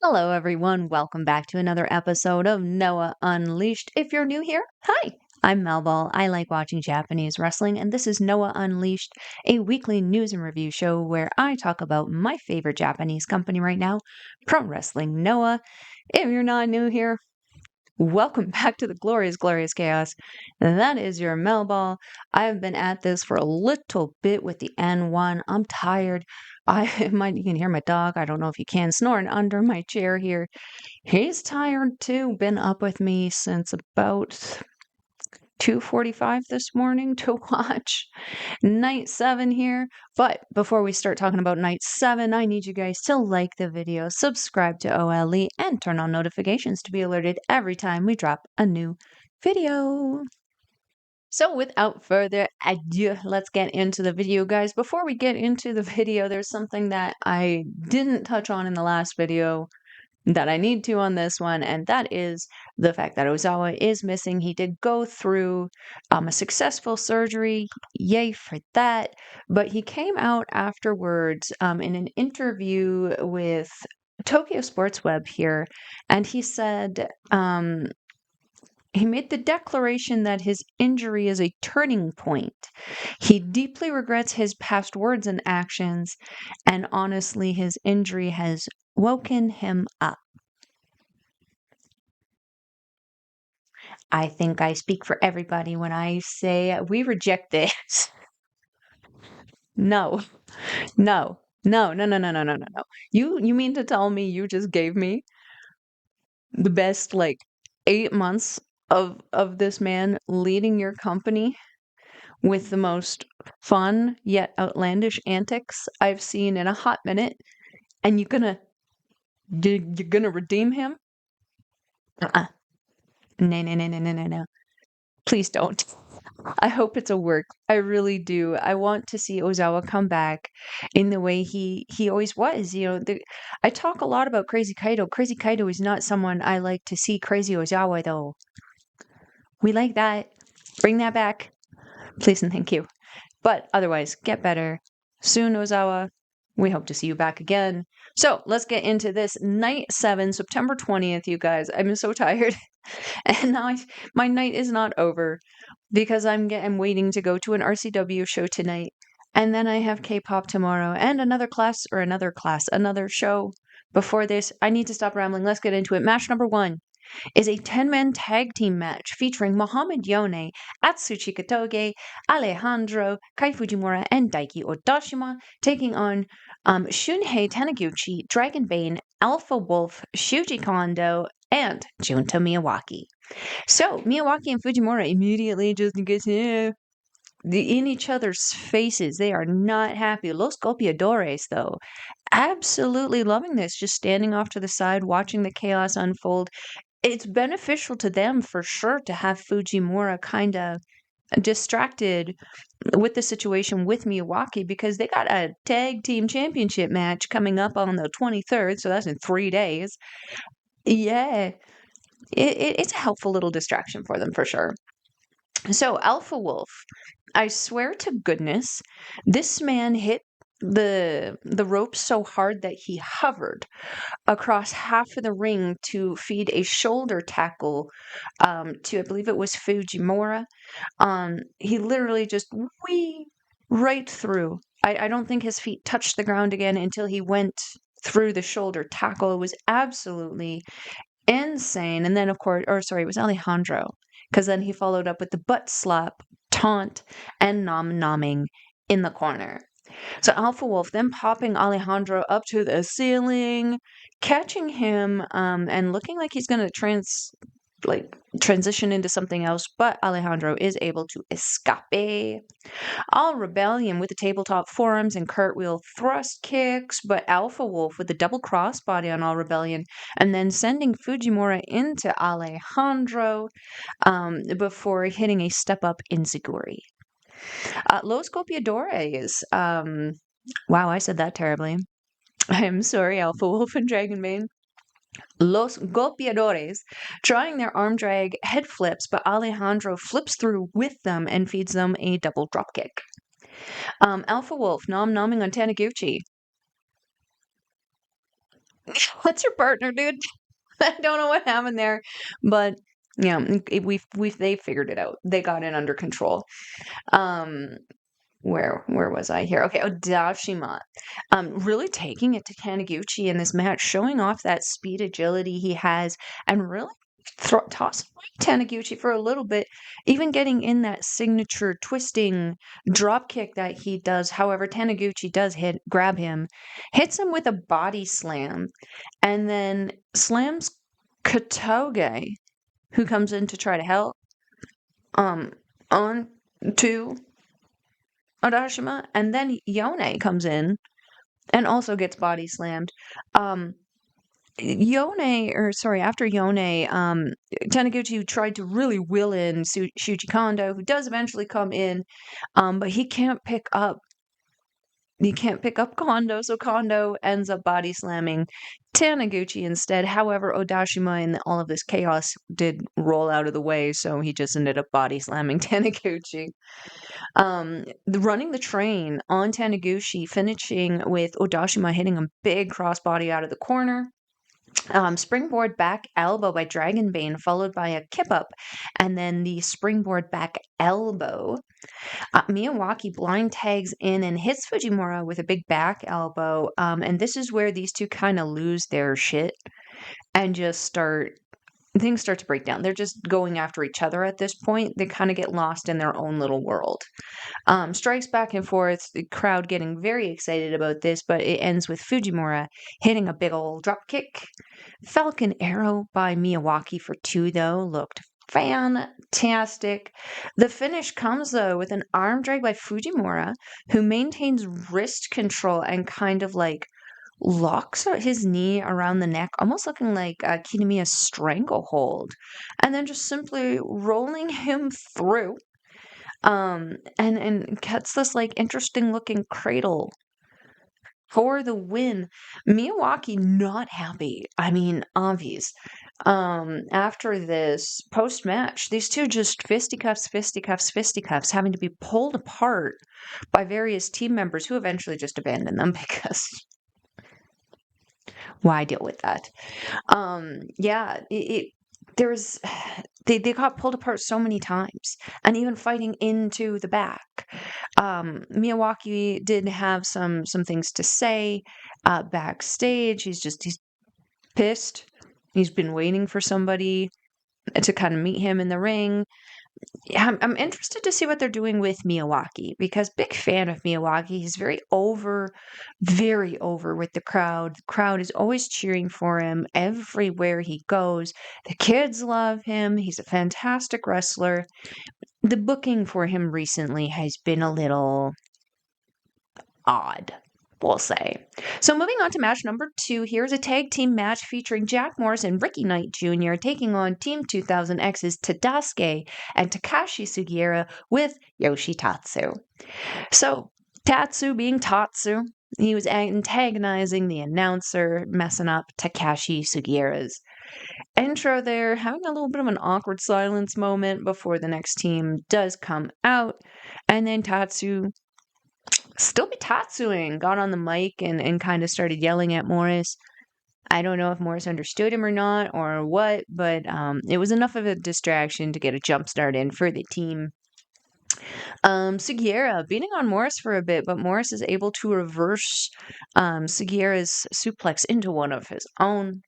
Hello, everyone. Welcome back to another episode of Noah Unleashed. If you're new here, hi, I'm Melball. I like watching Japanese wrestling, and this is Noah Unleashed, a weekly news and review show where I talk about my favorite Japanese company right now, Pro Wrestling Noah. If you're not new here, welcome back to the glorious, glorious chaos. That is your Melball. I have been at this for a little bit with the N1. I'm tired. You can hear my dog. I don't know if you can, snoring under my chair here. He's tired too. Been up with me since about 2:45 this morning to watch night 7 here. But before we start talking about night 7, I need you guys to like the video, subscribe to OLE, and turn on notifications to be alerted every time we drop a new video. So without further ado, let's get into the video, guys. Before we get into the video, there's something that I didn't touch on in the last video that I need to on this one, and that is the fact that Ozawa is missing. He did go through a successful surgery, yay for that, but he came out afterwards in an interview with Tokyo Sports Web here, and he said he made the declaration that his injury is a turning point. He deeply regrets his past words and actions, and honestly, his injury has woken him up. I think I speak for everybody when I say we reject this. No, no, no, no, no, no, no, no, no, no. You mean to tell me you just gave me the best 8 months of this man leading your company with the most fun yet outlandish antics I've seen in a hot minute, and you're gonna redeem him? Uh-uh. No, no, no, no, no, no, no. Please don't. I hope it's a work. I really do. I want to see Ozawa come back in the way he always was. I talk a lot about Crazy Kaito. Crazy Kaito is not someone I like to see. Crazy Ozawa, though. We like that. Bring that back. Please and thank you. But otherwise, get better. Soon, Ozawa. We hope to see you back again. So let's get into this. Night 7, September 20th, you guys. I'm so tired. And now my night is not over because I'm waiting to go to an RCW show tonight. And then I have K-pop tomorrow and another show. Before this, I need to stop rambling. Let's get into it. Match number 1 is a 10-man tag team match featuring Muhammad Yone, Atsushi Kotoge, Alejandro, Kai Fujimura, and Daiki Odashima taking on Shuhei Taniguchi, Dragon Bane, Alpha Wolf, Shuji Kondo, and Junta Miyawaki. So Miyawaki and Fujimura immediately just get in each other's faces. They are not happy. Los Golpeadores, though, absolutely loving this, just standing off to the side, watching the chaos unfold. It's beneficial to them for sure to have Fujimura kind of distracted with the situation with Miyawaki because they got a tag team championship match coming up on the 23rd, so that's in 3 days. Yeah, it's a helpful little distraction for them for sure. So Alpha Wolf, I swear to goodness, this man hit the rope so hard that he hovered across half of the ring to feed a shoulder tackle to, I believe it was Fujimura. He literally just wee right through. I don't think his feet touched the ground again until he went through the shoulder tackle. It was absolutely insane. And then, of course, it was Alejandro, because then he followed up with the butt slap, taunt, and nom-nomming in the corner. So Alpha Wolf then popping Alejandro up to the ceiling, catching him, and looking like he's going to transition into something else, but Alejandro is able to escape. All Rebellion with the tabletop forearms and cartwheel thrust kicks, but Alpha Wolf with the double crossbody on All Rebellion, and then sending Fujimura into Alejandro before hitting a step up Enziguri. Los Copiadores. Wow, I said that terribly. I'm sorry, Alpha Wolf and Dragonbane. Los Golpeadores trying their arm drag head flips, but Alejandro flips through with them and feeds them a double dropkick. Alpha Wolf nom-nomming on Taniguchi. What's your partner, dude? I don't know what happened there, but yeah, they figured it out. They got it under control. Um, where was I here? Okay, Odashima, really taking it to Taniguchi in this match, showing off that speed, agility he has, and really tossing Taniguchi for a little bit, even getting in that signature twisting drop kick that he does. However, Taniguchi does grab him, hits him with a body slam, and then slams Kotoge, who comes in to try to help, on to Odashima, and then Yone comes in and also gets body slammed. Um, after Yone, Taniguchi tried to really will in Shuji Kondo, who does eventually come in, but he can't pick up Kondo, so Kondo ends up body slamming Taniguchi instead. However, Odashima in all of this chaos did roll out of the way, so he just ended up body slamming Taniguchi. Running the train on Taniguchi, finishing with Odashima hitting a big crossbody out of the corner. Springboard back elbow by Dragon Bane, followed by a kip up, and then the springboard back elbow. Miyawaki blind tags in and hits Fujimura with a big back elbow. And this is where these two kind of lose their shit and just things start to break down. They're just going after each other at this point. They kind of get lost in their own little world. Strikes back and forth, the crowd getting very excited about this, but it ends with Fujimura hitting a big old drop kick. Falcon Arrow by Miyawaki for 2, though, looked fantastic. The finish comes, though, with an arm drag by Fujimura, who maintains wrist control and kind of like locks his knee around the neck, almost looking like a Kitamiya stranglehold, and then just simply rolling him through. And gets this like interesting looking cradle for the win. Miyawaki not happy. I mean, obvious. After this post match, these two just fisticuffs, having to be pulled apart by various team members who eventually just abandoned them because why deal with that? Yeah, there's they got pulled apart so many times, and even fighting into the back. Miyawaki did have some things to say backstage. He's pissed. He's been waiting for somebody to kind of meet him in the ring. Yeah, I'm interested to see what they're doing with Miyawaki because big fan of Miyawaki. He's very over with the crowd. The crowd is always cheering for him everywhere he goes. The kids love him. He's a fantastic wrestler. The booking for him recently has been a little odd, we'll say. So moving on to match number 2, here's a tag team match featuring Jack Morris and Ricky Knight Jr. taking on Team 2000X's Tadasuke and Takashi Sugiura with Yoshitatsu. So Tatsu being Tatsu, he was antagonizing the announcer, messing up Takashi Sugiura's intro there, having a little bit of an awkward silence moment before the next team does come out. And then Tatsu still be Tatsuing, got on the mic and kind of started yelling at Morris. I don't know if Morris understood him or not or what, but it was enough of a distraction to get a jump start in for the team. Sugiura beating on Morris for a bit, but Morris is able to reverse Sugiura's suplex into one of his own.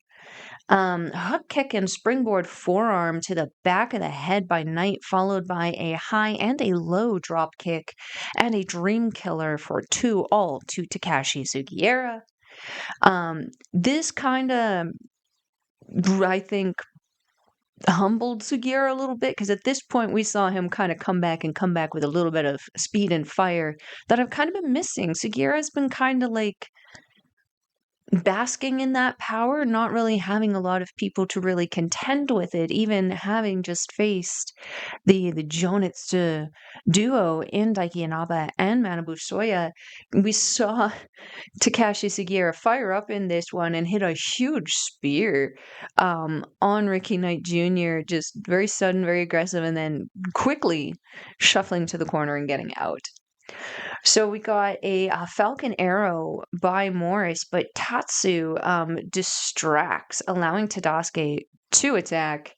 Hook kick and springboard forearm to the back of the head by Knight, followed by a high and a low drop kick and a dream killer for 2, all to Takashi Sugiura. This kind of, I think, humbled Sugiura a little bit because at this point we saw him kind of come back with a little bit of speed and fire that I've kind of been missing. Sugiura's been kind of like basking in that power, not really having a lot of people to really contend with it, even having just faced the Jonitsu duo in Daiki Inaba and Manabu Soya. We saw Takashi Sugiura fire up in this one and hit a huge spear on Ricky Knight Jr., just very sudden, very aggressive, and then quickly shuffling to the corner and getting out. So we got a Falcon Arrow by Morris, but Tatsu distracts, allowing Tadasuke to attack.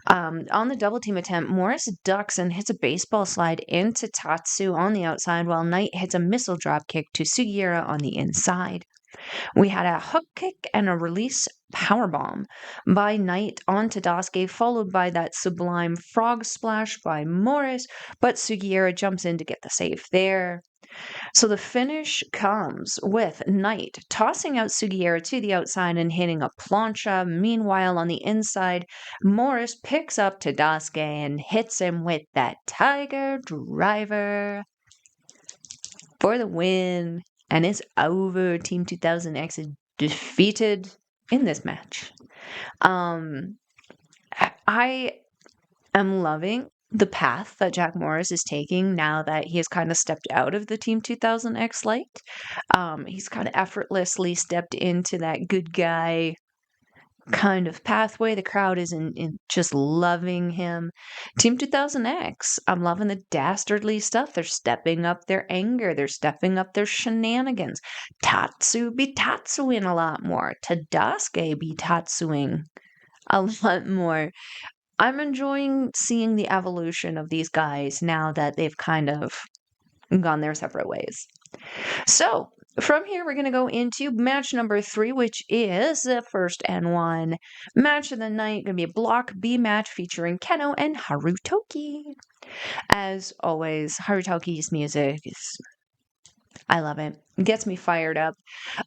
On the double team attempt, Morris ducks and hits a baseball slide into Tatsu on the outside, while Knight hits a missile drop kick to Sugiura on the inside. We had a hook kick and a release powerbomb by Knight on Tadasuke, followed by that sublime frog splash by Morris, but Sugiura jumps in to get the save there. So the finish comes with Knight tossing out Sugiura to the outside and hitting a plancha. Meanwhile, on the inside, Morris picks up Tadasuke and hits him with that Tiger Driver for the win. And it's over. Team 2000X is defeated in this match. I am loving the path that Jack Morris is taking now that he has kind of stepped out of the Team 2000X light. He's kind of effortlessly stepped into that good guy kind of pathway. The crowd is in just loving him. Team 2000X, I'm loving the dastardly stuff. They're stepping up their anger. They're stepping up their shenanigans. Tatsu be Tatsuing a lot more. Tadasuke be Tatsuing a lot more. I'm enjoying seeing the evolution of these guys now that they've kind of gone their separate ways. So, from here, we're going to go into match number 3, which is the first and one match of the night. Going to be a Block B match featuring Kenoh and Harutoki. As always, Harutoki's music is, I love it. It gets me fired up.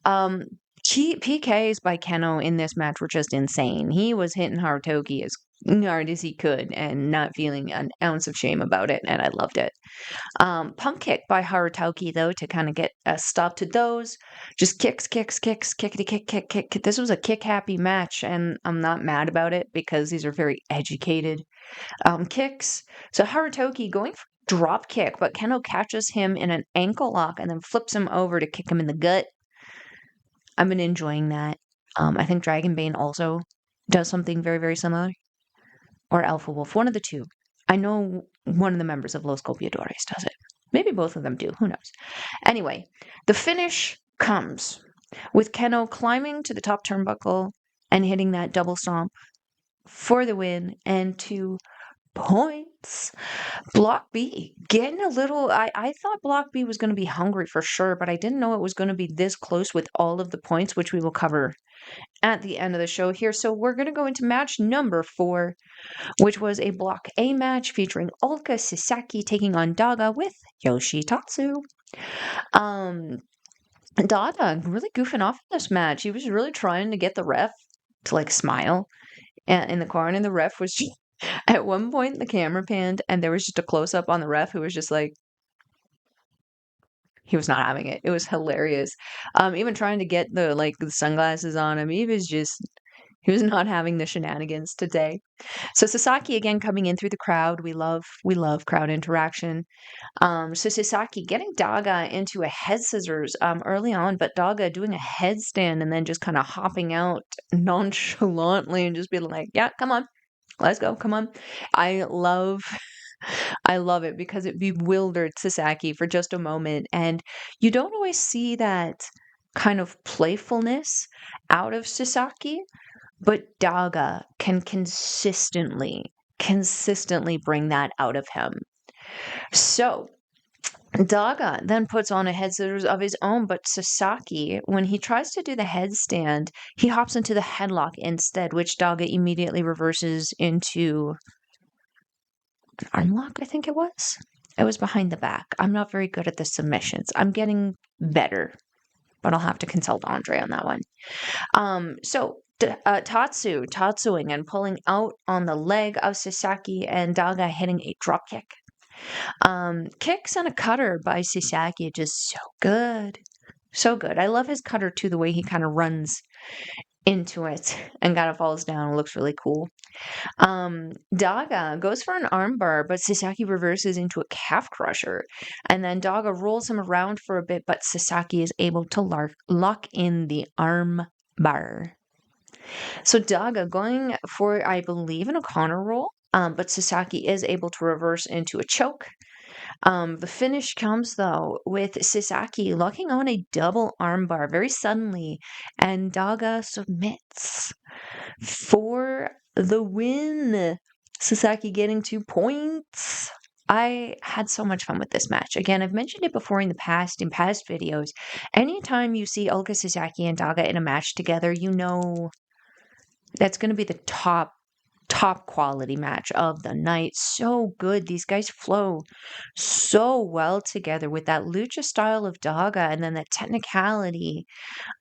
PKs by Kenoh in this match were just insane. He was hitting Harutoki as hard as he could and not feeling an ounce of shame about it, and I loved it. Pump kick by Harutoki, though, to kind of get a stop to those. Just kicks, kickity kick. This was a kick-happy match, and I'm not mad about it because these are very educated kicks. So Harutoki going for a drop kick, but Kenoh catches him in an ankle lock and then flips him over to kick him in the gut. I've been enjoying that. I think Dragon Bane also does something very, very similar. Or Alpha Wolf, one of the two. I know one of the members of Los Copiadores does it. Maybe both of them do. Who knows? Anyway, the finish comes with Kenoh climbing to the top turnbuckle and hitting that double stomp for the win and 2 points. Block B getting a little. I thought Block B was going to be hungry for sure, but I didn't know it was going to be this close with all of the points, which we will cover at the end of the show here. So we're going to go into match number 4, which was a Block A match featuring Ulka Sasaki taking on Daga with Yoshitatsu. Daga really goofing off in this match. He was really trying to get the ref to like smile in the corner, and the ref was just, at one point the camera panned and there was just a close up on the ref who was just like, he was not having it. It was hilarious. Even trying to get the sunglasses on him, he was not having the shenanigans today. So Sasaki again coming in through the crowd. We love crowd interaction. So Sasaki getting Daga into a head scissors early on, but Daga doing a headstand and then just kind of hopping out nonchalantly and just being like, yeah, come on, let's go, come on. I love it because it bewildered Sasaki for just a moment, and you don't always see that kind of playfulness out of Sasaki. But Daga can consistently bring that out of him. So Daga then puts on a head scissors of his own, but Sasaki, when he tries to do the headstand, he hops into the headlock instead, which Daga immediately reverses into an armlock, I think it was. It was behind the back. I'm not very good at the submissions. I'm getting better, but I'll have to consult Andre on that one. So Tatsuing and pulling out on the leg of Sasaki, and Daga hitting a drop kick. Kicks and a cutter by Sasaki, just so good. So good. I love his cutter too, the way he kind of runs into it and kind of falls down. It looks really cool. Daga goes for an armbar, but Sasaki reverses into a calf crusher. And then Daga rolls him around for a bit, but Sasaki is able to lock in the arm bar. So Daga going for, I believe, an O'Connor roll, but Sasaki is able to reverse into a choke. The finish comes though with Sasaki locking on a double armbar very suddenly, and Daga submits for the win. Sasaki getting 2 points. I had so much fun with this match. Again, I've mentioned it before in past videos. Anytime you see Ulka Sasaki and Daga in a match together, you know that's going to be the top quality match of the night. So good. These guys flow so well together with that lucha style of Daga and then that technicality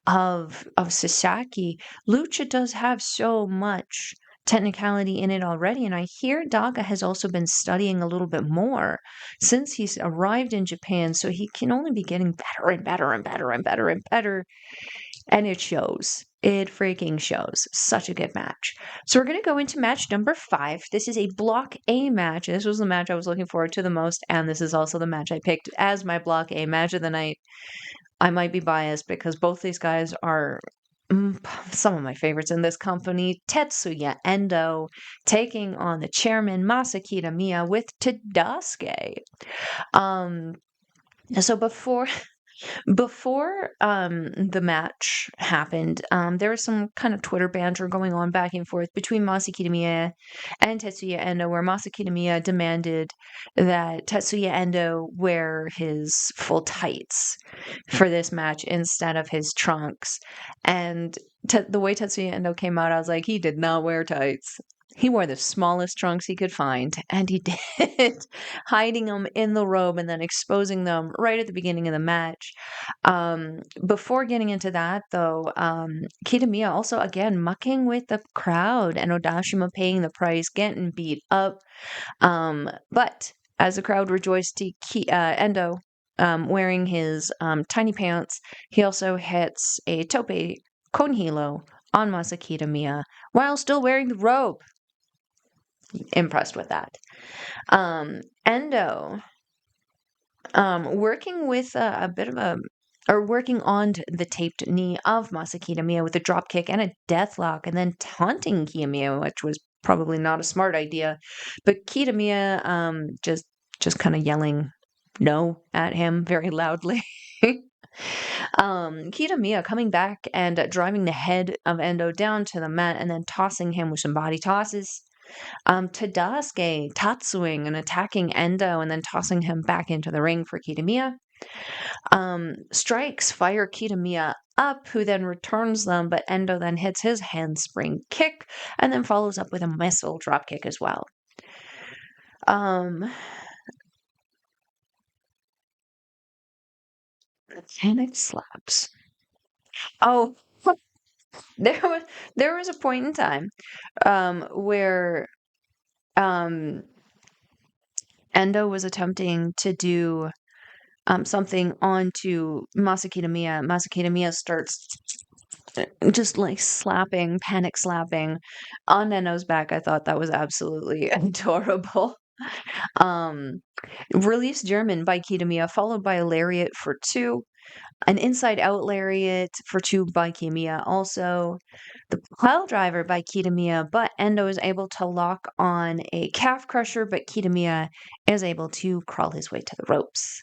of Sasaki. Lucha does have so much technicality in it already, and I hear Daga has also been studying a little bit more since he's arrived in Japan, so he can only be getting better and better and better and better and better, and it shows. It freaking shows. Such a good match. So we're going to go into match number 5. This is a Block A match. This was the match I was looking forward to the most, and this is also the match I picked as my Block A match of the night. I might be biased because both these guys are some of my favorites in this company. Tetsuya Endo taking on the chairman Masa Kitamiya with Tadasuke. Um, so before the match happened, there was some kind of Twitter banter going on back and forth between Masa Kitamiya and Tetsuya Endo, where Masa Kitamiya demanded that Tetsuya Endo wear his full tights for this match instead of his trunks. And the way Tetsuya Endo came out, I was like, he did not wear tights. He wore the smallest trunks he could find, and he did, hiding them in the robe and then exposing them right at the beginning of the match. Before getting into that, though, Kitamiya also again mucking with the crowd and Odashima paying the price, getting beat up. But as the crowd rejoiced to Endo wearing his tiny pants, he also hits a tope konhilo on Masa Kitamiya while still wearing the robe. Impressed with that. Endo working with a bit of or working on the taped knee of Masa Kitamiya with a drop kick and a deathlock, and then taunting Kiyomiya, which was probably not a smart idea. But Kitamiya just kind of yelling no at him very loudly. Kitamiya coming back and driving the head of Endo down to the mat and then tossing him with some body tosses. Tadasuke tatsuing and attacking Endo and then tossing him back into the ring for Kitamiya. Strikes fire Kitamiya up, who then returns them, but Endo then hits his handspring kick and then follows up with a missile dropkick as well. Panic slaps. Oh, there was a point in time where Endo was attempting to do something onto Masa Kitamiya. Masa Kitamiya starts just like slapping, panic slapping on Endo's back. I thought that was absolutely adorable. Um, Release German by Kitamiya, followed by a lariat for 2. An inside out lariat for 2 by Kiyomiya also. The pile driver by Kitamiya, but Endo is able to lock on a calf crusher, but Kitamiya is able to crawl his way to the ropes.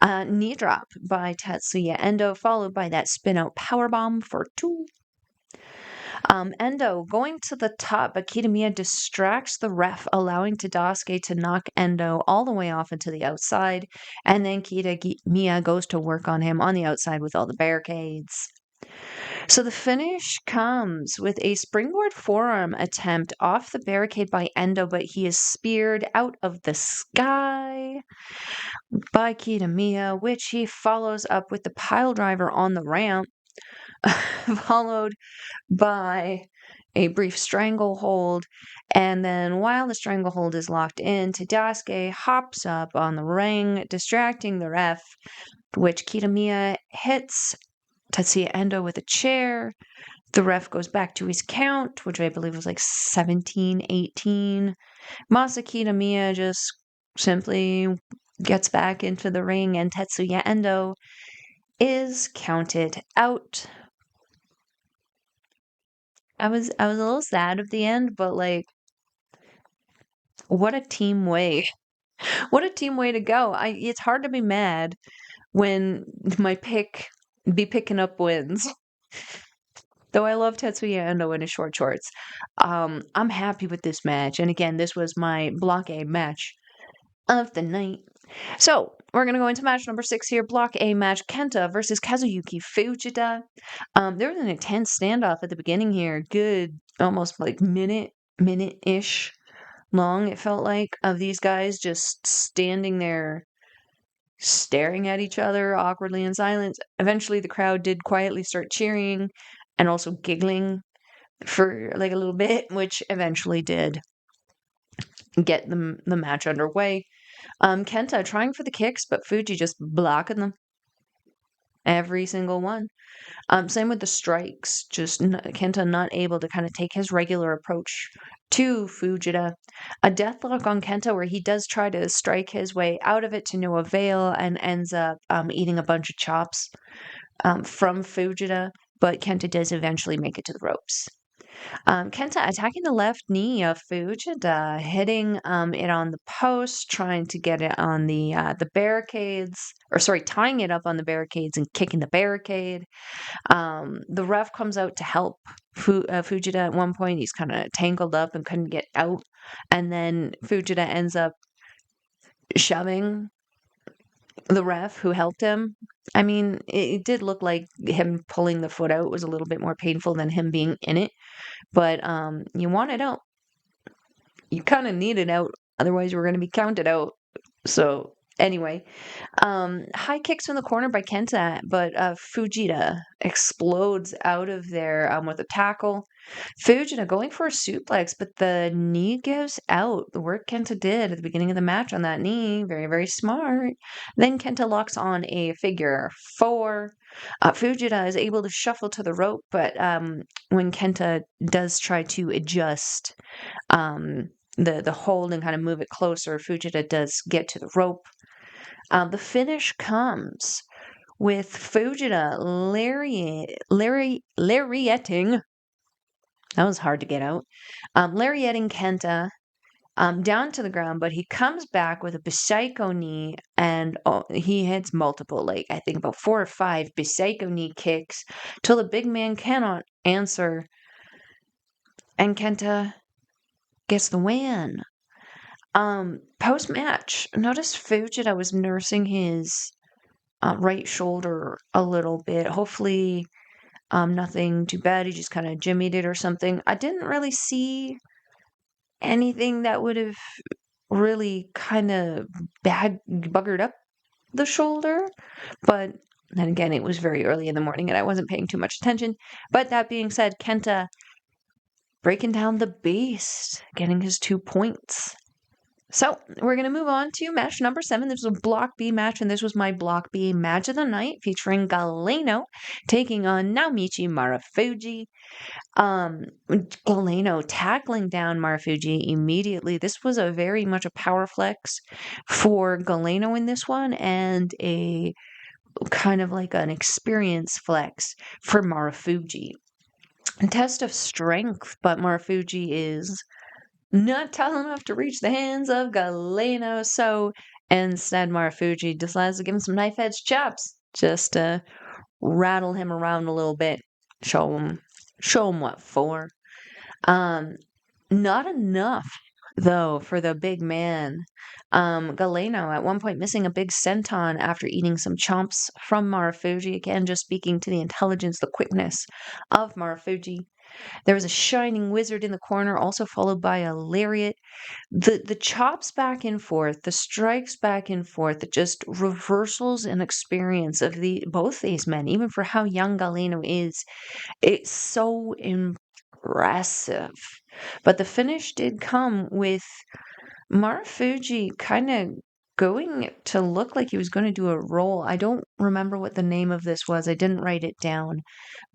Knee drop by Tetsuya Endo, followed by that spin out powerbomb for 2. Endo going to the top, but Kitamiya distracts the ref, allowing Tadasuke to knock Endo all the way off into the outside, and then Kitamiya goes to work on him on the outside with all the barricades. So the finish comes with a springboard forearm attempt off the barricade by Endo, but he is speared out of the sky by Kitamiya, which he follows up with the pile driver on the ramp, followed by a brief stranglehold. And then while the stranglehold is locked in, Tadasuke hops up on the ring, distracting the ref, which Kitamiya hits Tetsuya Endo with a chair. The ref goes back to his count, which I believe was like 17-18. Masa Kitamiya just simply gets back into the ring, and Tetsuya Endo is counted out. I was a little sad at the end, but like, what a team way What a team way to go. It's hard to be mad when my pick be picking up wins. Though I love Tetsuya Endo in his short shorts. I'm happy with this match. And again, this was my Block A match of the night. So, we're going to go into match number 6 here. Block A match, Kenta versus Kazuyuki Fujita. There was an intense standoff at the beginning here. Good, almost like minute-ish long, it felt like, of these guys just standing there staring at each other awkwardly in silence. Eventually, the crowd did quietly start cheering and also giggling for like a little bit, which eventually did get the match underway. Kenta trying for the kicks, but Fuji just blocking them. Every single one. Same with the strikes. Just Kenta not able to kind of take his regular approach to Fujita. A deathlock on Kenta where he does try to strike his way out of it to no avail and ends up eating a bunch of chops from Fujita. But Kenta does eventually make it to the ropes. Kenta attacking the left knee of Fujita, hitting it on the post, trying to get it on the barricades, or sorry, tying it up on the barricades and kicking the barricade. The ref comes out to help Fujita at one point. He's kind of tangled up and couldn't get out, and then Fujita ends up shoving the ref who helped him. I mean, it did look like him pulling the foot out was a little bit more painful than him being in it. But you want it out. You kind of need it out. Otherwise, we're going to be counted out. So, anyway, high kicks from the corner by Kenta, but Fujita explodes out of there with a tackle. Fujita going for a suplex, but the knee gives out. The work Kenta did at the beginning of the match on that knee, very, very smart. Then Kenta locks on a figure 4. Fujita is able to shuffle to the rope, but when Kenta does try to adjust the hold and kind of move it closer, Fujita does get to the rope. The finish comes with Fujita lariating. That was hard to get out. Lariating Kenta down to the ground, but he comes back with a Bisaiko knee, and he hits multiple, like I think about 4 or 5 Bisaiko knee kicks till the big man cannot answer, and Kenta gets the win. Post match, notice Fujita was nursing his right shoulder a little bit. Hopefully, nothing too bad. He just kind of jimmied it or something. I didn't really see anything that would have really kind of buggered up the shoulder, but then again, it was very early in the morning and I wasn't paying too much attention. But that being said, Kenta breaking down the beast, getting his 2 points. So we're going to move on to match number 7. This was a Block B match, and this was my Block B match of the night, featuring Galeno taking on Naomichi Marufuji. Galeno tackling down Marufuji immediately. This was a very much a power flex for Galeno in this one, and a kind of like an experience flex for Marufuji. A test of strength, but Marufuji is not tall enough to reach the hands of Galeno, so instead Marufuji decides to give him some knife edge chops, just to rattle him around a little bit, show him what for. Not enough though for the big man. Galeno at one point missing a big senton after eating some chomps from Marufuji. Again, just speaking to the intelligence, the quickness of Marufuji. There was a shining wizard in the corner, also followed by a lariat. The chops back and forth, the strikes back and forth, just reversals and experience of both these men, even for how young Galeno is. It's so impressive. But the finish did come with Marufuji kind of going to look like he was going to do a roll. I don't remember what the name of this was. I didn't write it down.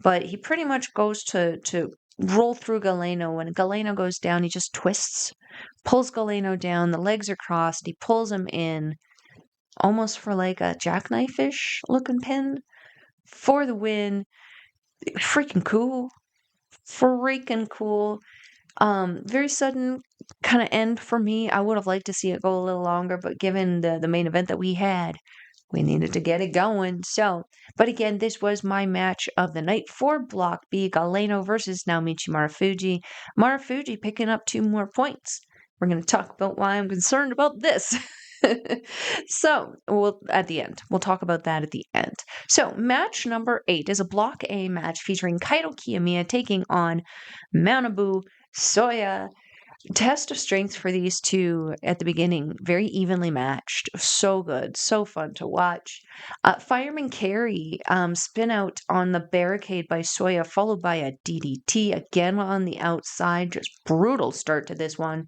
But he pretty much goes to roll through Galeno. When Galeno goes down, he just twists, pulls Galeno down. The legs are crossed. He pulls him in, almost for like a jackknife-ish looking pin for the win. Freaking cool. Freaking cool. Very sudden kind of end for me. I would have liked to see it go a little longer, but given the main event that we had, we needed to get it going. So, but again, this was my match of the night for Block B, Galeno versus Naomichi Marufuji. Marufuji picking up 2 more points. We're going to talk about why I'm concerned about this. So, at the end. We'll talk about that at the end. So, match number 8 is a Block A match featuring Kaito Kiyomiya taking on Manabu Soya. Test of strength for these two at the beginning, very evenly matched. So good, so fun to watch. Fireman carry, spin out on the barricade by Soya, followed by a DDT again on the outside. Just brutal start to this one.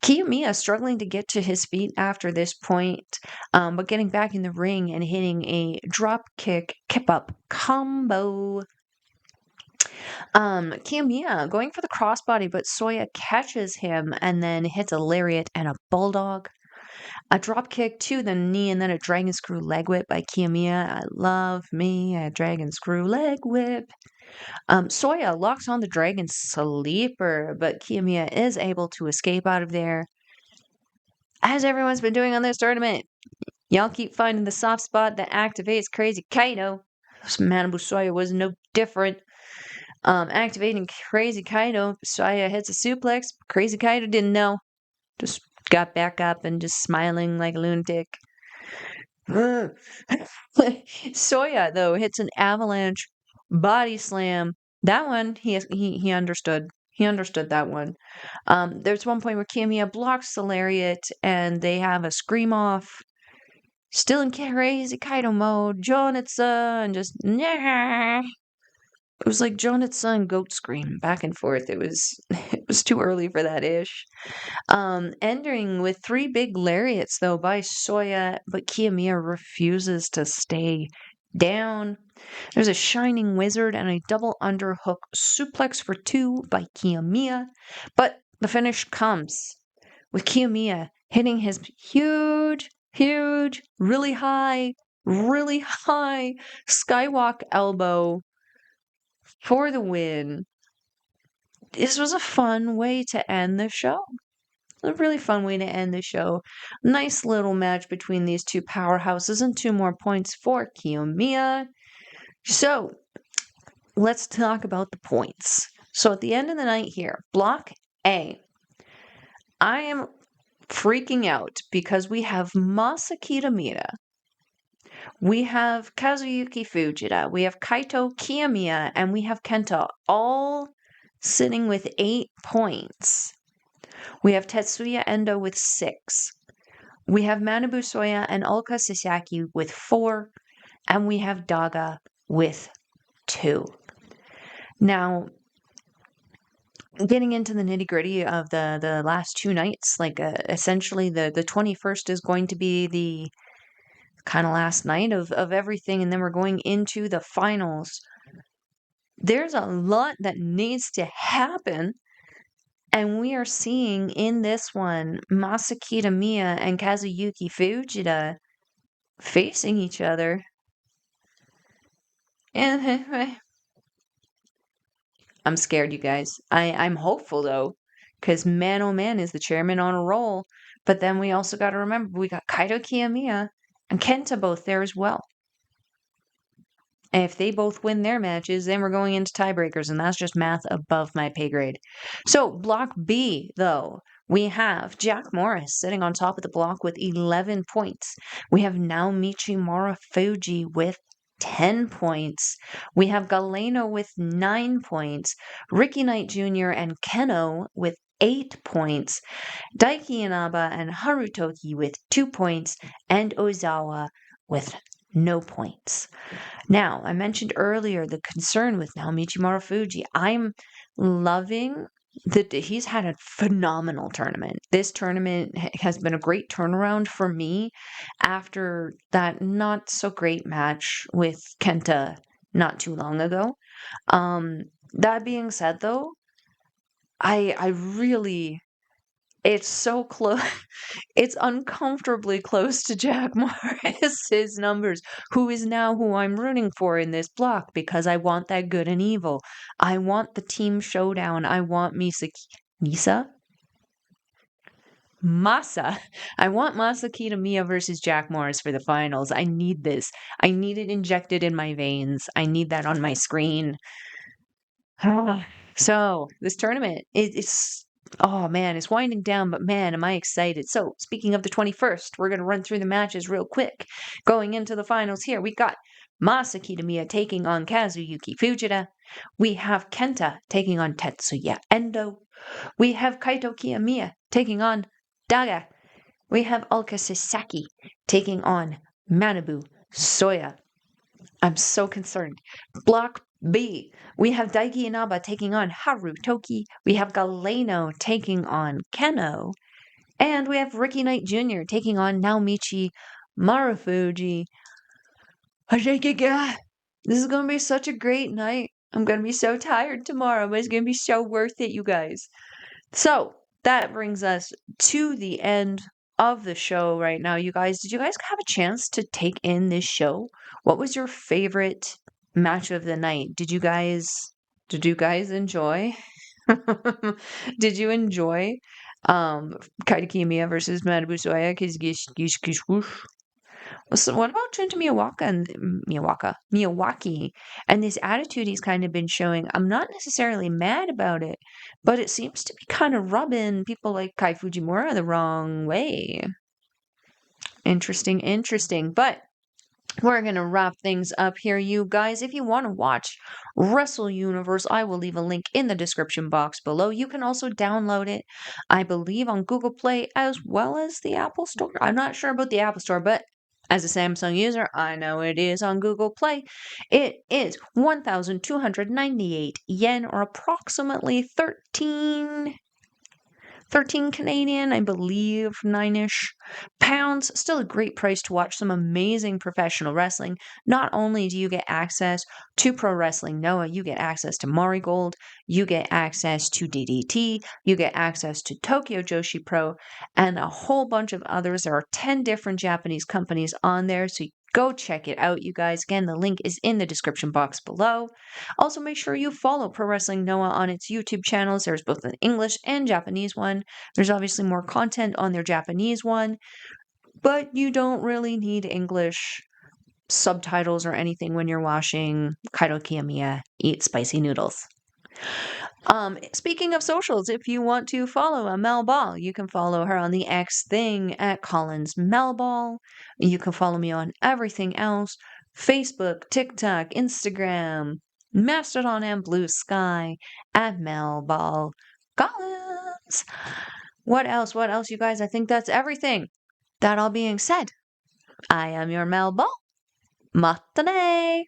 Kiyomiya struggling to get to his feet after this point, but getting back in the ring and hitting a drop kick kip up combo. Kiyomiya going for the crossbody, but Soya catches him and then hits a lariat and a bulldog. A drop kick to the knee and then a dragon screw leg whip by Kiyomiya. I love me a dragon screw leg whip. Soya locks on the dragon sleeper, but Kiyomiya is able to escape out of there. As everyone's been doing on this tournament, y'all keep finding the soft spot that activates Crazy Kaito. Manabu Soya was no different. Activating Crazy Kaito, Saya hits a suplex. Crazy Kaito didn't know. Just got back up and just smiling like a lunatic. Soya, though, hits an avalanche body slam. That one, he understood. He understood that one. There's one point where Kiyomiya blocks the lariat and they have a scream off. Still in Crazy Kaito mode. Jonitsa and just nah. It was like Jonat's son goat scream back and forth. It was too early for that ish. Ending with 3 big lariats though by Soya, but Kiyomiya refuses to stay down. There's a shining wizard and a double underhook suplex for 2 by Kiyomiya, but the finish comes with Kiyomiya hitting his huge, really high skywalk elbow for the win. This was a fun way to end the show. A really fun way to end the show. Nice little match between these two powerhouses and 2 more points for Kiyomiya. So, let's talk about the points. So, at the end of the night here, Block A. I am freaking out because we have Masa Kitamiya. We have Kazuyuki Fujita, we have Kaito Kiyomiya, and we have Kenta, all sitting with 8 points. We have Tetsuya Endo with 6. We have Manabu Soya and Ulka Sasaki with 4. And we have Daga with 2. Now, getting into the nitty-gritty of the last 2 nights, like essentially the 21st is going to be the kind of last night of everything, and then we're going into the finals. There's a lot that needs to happen, and we are seeing in this one Masa Kitamiya and Kazuyuki Fujita facing each other. And I'm scared, you guys. I'm hopeful though, because man oh man is the chairman on a roll. But then we also got to remember we got Kaito Kiyomiya and Kenta both there as well. And if they both win their matches, then we're going into tiebreakers, and that's just math above my pay grade. So, Block B, though, we have Jack Morris sitting on top of the block with 11 points. We have Naomichi Marufuji with 10 points. We have Galeno with 9 points. Ricky Knight Jr. and Kenoh with 8 points. Daiki Inaba and Harutoki with 2 points. And Ozawa with no points. Now, I mentioned earlier the concern with Naomichi Marufuji. I'm loving that he's had a phenomenal tournament. This tournament has been a great turnaround for me after that not so great match with Kenta not too long ago. That being said, though, I really, it's so close. It's uncomfortably close to Jack Morris's numbers, who is now who I'm rooting for in this block because I want that good and evil. I want the team showdown. I want Misa? Masa. I want Masa Kitamiya versus Jack Morris for the finals. I need this. I need it injected in my veins. I need that on my screen. So, this tournament, it's, oh man, it's winding down, but man, am I excited. So, speaking of the 21st, we're going to run through the matches real quick. Going into the finals here, we got Masa Kitamiya taking on Kazuyuki Fujita. We have Kenta taking on Tetsuya Endo. We have Kaito Kiyomiya taking on Daga. We have Ulka Sasaki taking on Manabu Soya. I'm so concerned. Block B, we have Daiki Inaba taking on Haru Toki. We have Galeno taking on Kenoh. And we have Ricky Knight Jr. taking on Naomichi Marufuji. This is going to be such a great night. I'm going to be so tired tomorrow, but it's going to be so worth it, you guys. So that brings us to the end of the show right now, you guys. Did you guys have a chance to take in this show? What was your favorite match of the night? Did you guys enjoy? Did you enjoy Kaito Kiyomiya versus Manabu Soya? So what about Junta Miyawaki and this attitude he's kind of been showing? I'm not necessarily mad about it, but it seems to be kind of rubbing people like Kai Fujimura the wrong way. Interesting, interesting. But we're going to wrap things up here, you guys. If you want to watch Wrestle Universe, I will leave a link in the description box below. You can also download it, I believe, on Google Play as well as the Apple Store. I'm not sure about the Apple Store, but as a Samsung user, I know it is on Google Play. It is 1,298 yen, or approximately 13 Canadian, I believe, 9-ish pounds. Still a great price to watch some amazing professional wrestling. Not only do you get access to Pro Wrestling Noah, you get access to Marigold, you get access to DDT, you get access to Tokyo Joshi Pro, and a whole bunch of others. There are 10 different Japanese companies on there, so go check it out, you guys. Again, the link is in the description box below. Also, make sure you follow Pro Wrestling Noah on its YouTube channels. There's both an English and Japanese one. There's obviously more content on their Japanese one, but you don't really need English subtitles or anything when you're watching Kaito Kiyomiya eat spicy noodles. Speaking of socials, if you want to follow a Melball, you can follow her on the X thing at Collins Melball. You can follow me on everything else: Facebook, TikTok, Instagram, Mastodon, and Blue Sky at Melball Collins. What else? What else, you guys? I think that's everything. That all being said, I am your Melball. Matane.